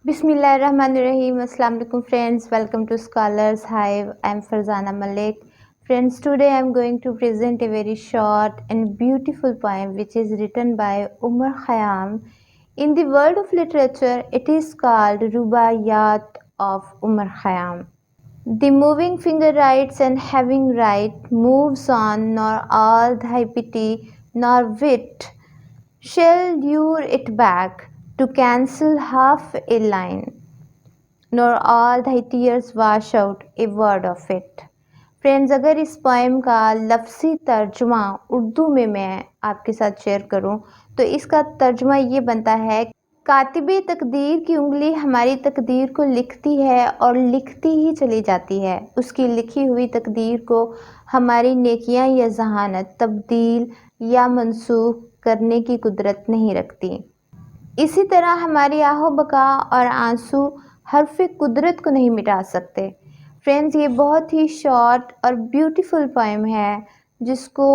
Bismillahirrahmanirrahim. Assalamu alaikum friends. Welcome to Scholars Hive. I'm Farzana Malik. Friends, today I'm going to present a very short and beautiful poem which is written by Umar Khayyam. In the world of literature, it is called Rubaiyat of Umar Khayyam. The moving finger writes and having right moves on, nor all thy pity nor wit shall lure it back to cancel half a line, nor all thy tears wash out a word of it. Friends, अगर इस poem का लफ्ज़ी तर्जुमा उर्दू में मैं आपके साथ share करूं तो इसका तर्जुमा ये बनता है, कातिबे तकदीर की उंगली हमारी तकदीर को लिखती है और लिखती ही चली जाती है। उसकी लिखी हुई तकदीर को हमारी नेकियां या जहानत तब्दील या मनसूख करने की कुदरत नहीं रखती। इसी तरह हमारी आहो बका और आंसू हर्फ कुदरत को नहीं मिटा सकते। फ्रेंड्स, ये बहुत ही शॉर्ट और ब्यूटीफुल पोएम है जिसको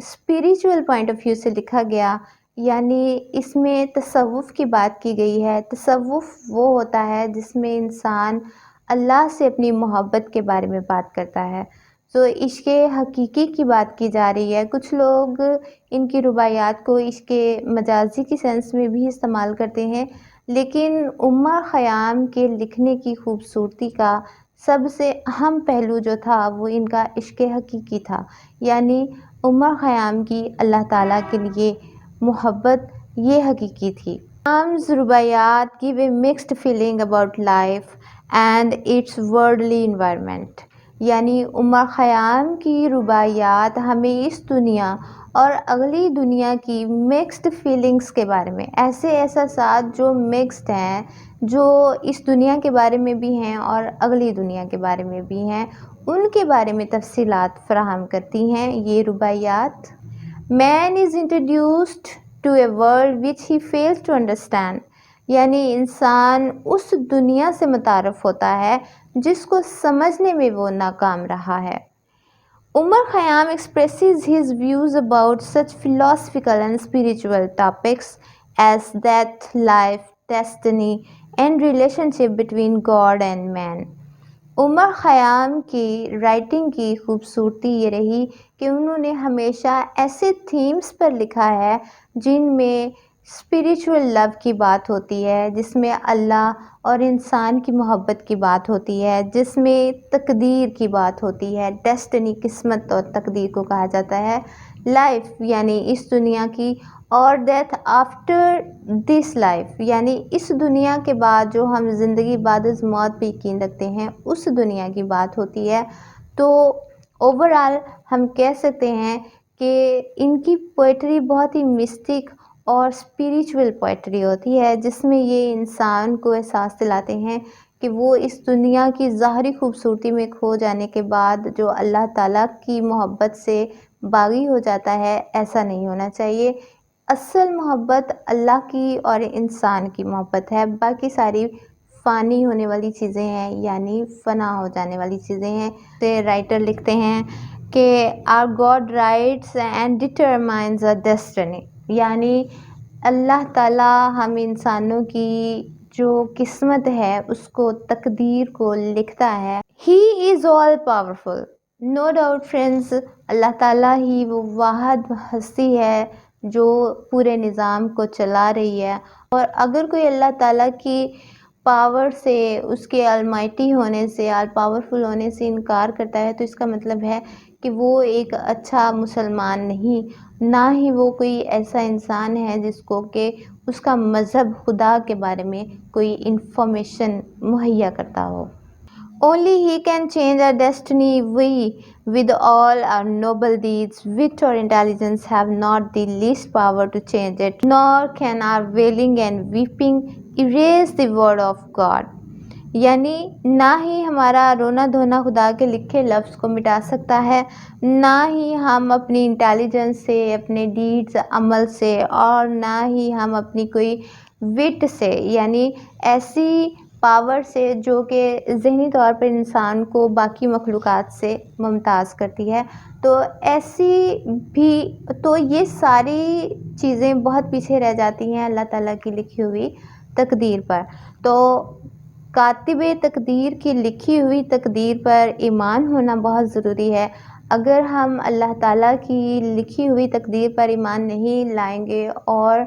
स्पिरिचुअल पॉइंट ऑफ व्यू से लिखा गया, यानी इसमें तसव्वुफ़ की बात की गई है। तसव्वुफ़ वो होता है जिसमें इंसान अल्लाह से अपनी मोहब्बत के बारे में बात करता है। तो इश्क़ हकीकी की बात की जा रही है। कुछ लोग इनकी रुबाइयात को इश्क़ मजाजी की सेंस में भी इस्तेमाल करते हैं, लेकिन उमर ख़याम के लिखने की खूबसूरती का सबसे अहम पहलू जो था वो इनका इश्क़ हकीकी था, यानी उमर ख़याम की अल्लाह ताला के लिए मोहब्बत ये हकीकी थी। Khayyam's Rubaiyat give a mixed feeling about life and its worldly environment, यानी उमर ख़याम की रुबाइयात हमें इस दुनिया और अगली दुनिया की मिक्स्ड फीलिंग्स के बारे में, ऐसे एहसासात जो मिक्स्ड हैं, जो इस दुनिया के बारे में भी हैं और अगली दुनिया के बारे में भी हैं, उनके बारे में तफसीलात फराहम करती हैं ये रुबाइयात। Man is introduced to a world which he fails to understand, यानी इंसान उस दुनिया से मुतारफ़ होता है जिसको समझने में वो नाकाम रहा है। Umar Khayyam expresses his views about such philosophical and spiritual topics as death, life, destiny and relationship between God and man. Umar Khayyam की राइटिंग की खूबसूरती ये रही कि उन्होंने हमेशा ऐसे थीम्स पर लिखा है जिनमें स्पिरिचुअल लव की बात होती है, जिसमें अल्लाह और इंसान की मोहब्बत की बात होती है, जिसमें तकदीर की बात होती है, डेस्टिनी किस्मत और तकदीर को कहा जाता है, लाइफ यानी इस दुनिया की, और डेथ आफ्टर दिस लाइफ यानी इस दुनिया के बाद जो हम ज़िंदगी बाद इस मौत पे यकीन रखते हैं उस दुनिया की बात होती है। तो ओवरऑल हम कह सकते हैं कि इनकी पोइट्री बहुत ही मिस्टिक और स्पिरिचुअल पोइट्री होती है, जिसमें ये इंसान को एहसास दिलाते हैं कि वो इस दुनिया की ज़ाहरी खूबसूरती में खो जाने के बाद जो अल्लाह ताला की मोहब्बत से बागी हो जाता है, ऐसा नहीं होना चाहिए। असल मोहब्बत अल्लाह की और इंसान की मोहब्बत है, बाकी सारी फ़ानी होने वाली चीज़ें हैं, यानी फ़ना हो जाने वाली चीज़ें हैं। तो राइटर लिखते हैं कि our God writes and determines a destiny, यानी अल्लाह ताला हम इंसानों की जो किस्मत है उसको, तकदीर को लिखता है। He is all powerful, no doubt friends, अल्लाह ताला ही वो वाहिद हस्ती है जो पूरे निज़ाम को चला रही है। और अगर कोई अल्लाह ताला की पावर से, उसके अलमाइटी होने से, ऑल पावरफुल होने से इनकार करता है तो इसका मतलब है कि वो एक अच्छा मुसलमान नहीं, ना ही वो कोई ऐसा इंसान है जिसको कि उसका मज़हब खुदा के बारे में कोई इन्फॉर्मेशन मुहैया करता हो। Only He can change our destiny. We, with all our noble deeds, wit or intelligence, have not the least power to change it, nor can our wailing and weeping erase the word of God. यानी ना ही हमारा रोना धोना खुदा के लिखे लफ्ज़ को मिटा सकता है, ना ही हम अपनी इंटेलिजेंस से, अपने डीड्स अमल से, और ना ही हम अपनी कोई विट से, यानी ऐसी पावर से जो कि ज़हनी तौर पर इंसान को बाकी मखलूक़ात से मुमताज़ करती है। तो ऐसी भी, तो ये सारी चीज़ें बहुत पीछे रह जाती हैं अल्लाह ताला की लिखी हुई। تقدیر پر۔ تو کاتب تقدیر کی لکھی ہوئی تقدیر پر ایمان ہونا بہت ضروری ہے۔ اگر ہم اللہ تعالیٰ کی لکھی ہوئی تقدیر پر ایمان نہیں لائیں گے اور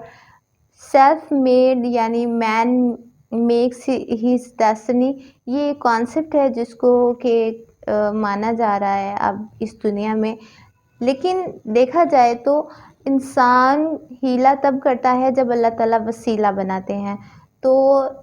سیلف میڈ یعنی مین میکس ہز ڈیسٹنی، یہ کانسیپٹ ہے جس کو کہ مانا جا رہا ہے اب اس دنیا میں، لیکن دیکھا جائے تو انسان ہیلا تب کرتا ہے جب اللہ تعالیٰ وسیلہ بناتے ہیں، تو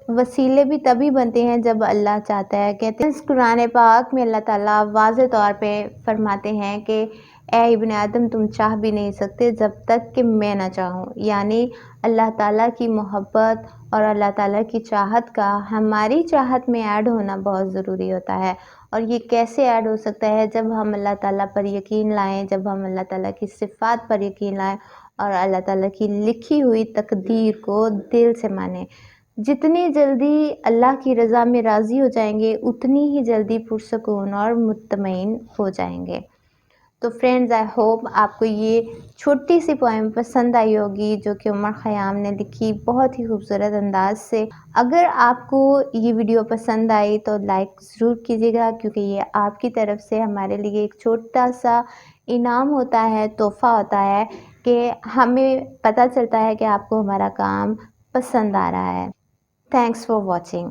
وسیلے بھی تبھی بنتے ہیں جب اللہ چاہتا ہے۔ کہتے ہیں قرآن پاک میں اللہ تعالیٰ واضح طور پہ فرماتے ہیں کہ اے ابن آدم تم چاہ بھی نہیں سکتے جب تک کہ میں نہ چاہوں، یعنی اللہ تعالیٰ کی محبت اور اللہ تعالیٰ کی چاہت کا ہماری چاہت میں ایڈ ہونا بہت ضروری ہوتا ہے۔ اور یہ کیسے ایڈ ہو سکتا ہے؟ جب ہم اللہ تعالیٰ پر یقین لائیں، جب ہم اللہ تعالیٰ کی صفات پر یقین لائیں اور اللہ تعالیٰ کی لکھی ہوئی تقدیر کو دل سے مانیں۔ جتنی جلدی اللہ کی رضا میں راضی ہو جائیں گے اتنی ہی جلدی پرسکون اور مطمئن ہو جائیں گے۔ تو فرینڈز آئی ہوپ آپ کو یہ چھوٹی سی پوائم پسند آئی ہوگی جو کہ عمر خیام نے لکھی بہت ہی خوبصورت انداز سے۔ اگر آپ کو یہ ویڈیو پسند آئی تو لائک ضرور کیجیے گا، کیونکہ یہ آپ کی طرف سے ہمارے لیے ایک چھوٹا سا انعام ہوتا ہے، تحفہ ہوتا ہے کہ ہمیں پتہ چلتا ہے کہ آپ کو ہمارا کام پسند آ رہا ہے۔ Thanks for watching.